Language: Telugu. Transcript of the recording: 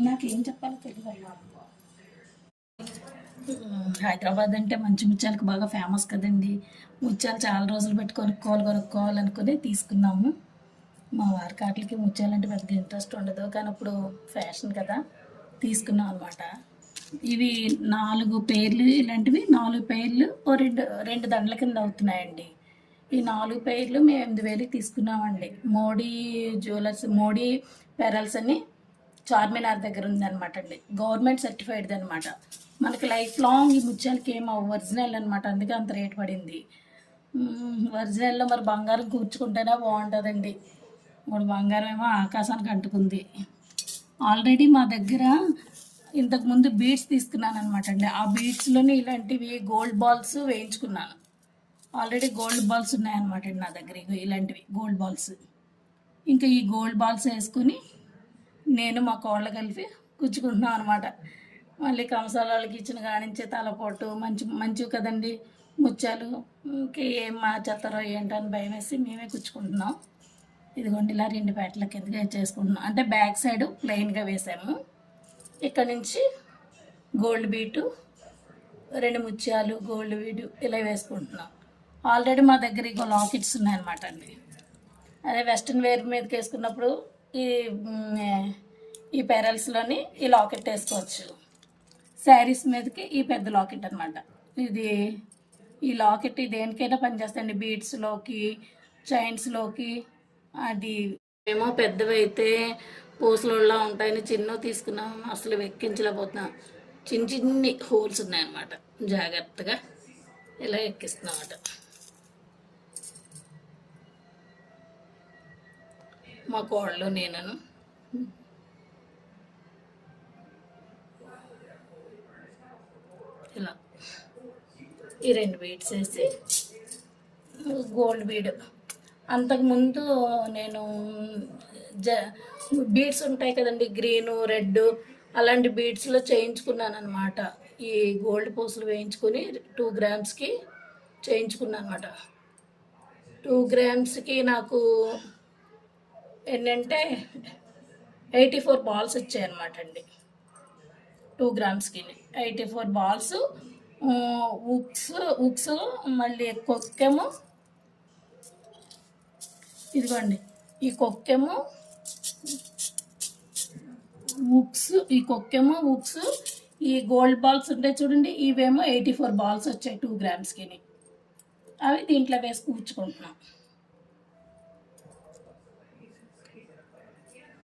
నాకేం చెప్పాలో తెలియదు. హైదరాబాద్ అంటే మంచి ముత్యాలకు బాగా ఫేమస్ కదండి. ముత్యాలు చాలా రోజులు పెట్టి కొనుక్కోవాలనుకుని తీసుకున్నాము. మా వారికి వాటికి ముత్యాలంటే పెద్దగా ఇంట్రెస్ట్ ఉండదు, కానీ ఇప్పుడు ఫ్యాషన్ కదా తీసుకున్నాం అనమాట. ఇవి 4 పేర్లు, ఇలాంటివి 4 పేర్లు ఓ రెండు రెండు దండల కింద అవుతున్నాయండి. ఈ 4 పేర్లు మేము 8,000కి తీసుకున్నామండి. మోడీ జ్యువెలర్స్, మోడీ పెరల్స్ అని చార్మినార్ దగ్గర ఉందన్నమాట అండి. గవర్నమెంట్ సర్టిఫైడ్ది అనమాట. మనకి లైఫ్ లాంగ్ ఈ ముత్యాలకి ఏమో ఒరిజినల్ అనమాట, అందుకే అంత రేట్ పడింది. ఒరిజినల్లో మరి బంగారం కూర్చుకుంటేనే బాగుంటుందండి. ఇప్పుడు బంగారం ఏమో ఆకాశానికి అంటుకుంది. ఆల్రెడీ మా దగ్గర ఇంతకుముందు బీడ్స్ తీసుకున్నాను అనమాట అండి. ఆ బీడ్స్లోనే ఇలాంటివి గోల్డ్ బాల్స్ వేయించుకున్నాను. ఆల్రెడీ గోల్డ్ బాల్స్ ఉన్నాయన్నమాట అండి నా దగ్గర. ఇలాంటివి గోల్డ్ బాల్స్. ఇంకా ఈ గోల్డ్ బాల్స్ వేసుకుని నేను మా కోళ్ళ కలిపి కూర్చుకుంటున్నాం అనమాట. మళ్ళీ కంసాల వాళ్ళకి ఇచ్చిన కానించే తలపోటు మంచివి కదండి ముత్యాలు. ఇంకా ఏం మార్చేస్తారో ఏంటని భయం వేసి మేమే కూర్చుకుంటున్నాం. ఇదిగోండి ఇలా 2 పేటల కిందగా చేసుకుంటున్నాం. అంటే బ్యాక్ సైడ్ ప్లెయిన్గా వేసాము. ఇక్కడ నుంచి గోల్డ్ బీటు, 2 ముత్యాలు, గోల్డ్ బీటు ఇలా వేసుకుంటున్నాం. ఆల్రెడీ మా దగ్గర ఇంకో లాకెట్స్ ఉన్నాయన్నమాట అండి. అదే వెస్ట్రన్ వేర్ మీదకి వేసుకున్నప్పుడు ఈ పెరల్స్లోని ఈ లాకెట్ వేసుకోవచ్చు. శారీస్ మీదకి ఈ పెద్ద లాకెట్ అనమాట. ఈ లాకెట్ దేనికైనా పనిచేస్తాయండి. బీడ్స్లోకి, చైన్స్లోకి. అది ఏమో పెద్దవి అయితే పూసలోళ్ళ ఉంటాయని చిన్న తీసుకున్నాం, అసలు ఎక్కించలేకపోతున్నాం. చిన్ని హోల్స్ ఉన్నాయన్నమాట. జాగ్రత్తగా ఇలా ఎక్కిస్తున్నామట. మా కోళ్ళు నేను ఇలా ఈ 2 బీడ్స్ వేసి గోల్డ్ బీడ్. అంతకుముందు నేను బీడ్స్ ఉంటాయి కదండి, గ్రీను, రెడ్, అలాంటి బీడ్స్లో చేయించుకున్నాను అనమాట. ఈ గోల్డ్ పూసలు వేయించుకొని 2 గ్రామ్స్కి చేయించుకున్నాను అనమాట. 2 గ్రామ్స్కి నాకు ఏంటంటే 84 బాల్స్ వచ్చాయన్నమాట అండి. 2 గ్రామ్స్కి 84 బాల్స్. ఉక్స్ మళ్ళీ కొక్కేమో ఇదిగోండి. ఈ కొక్కేమో ఉక్స్, ఈ గోల్డ్ బాల్స్ ఉంటాయి చూడండి, ఇవేమో 84 బాల్స్ వచ్చాయి 2 గ్రామ్స్కి. అవి దీంట్లో వేసి కూర్చుకుంటున్నాం.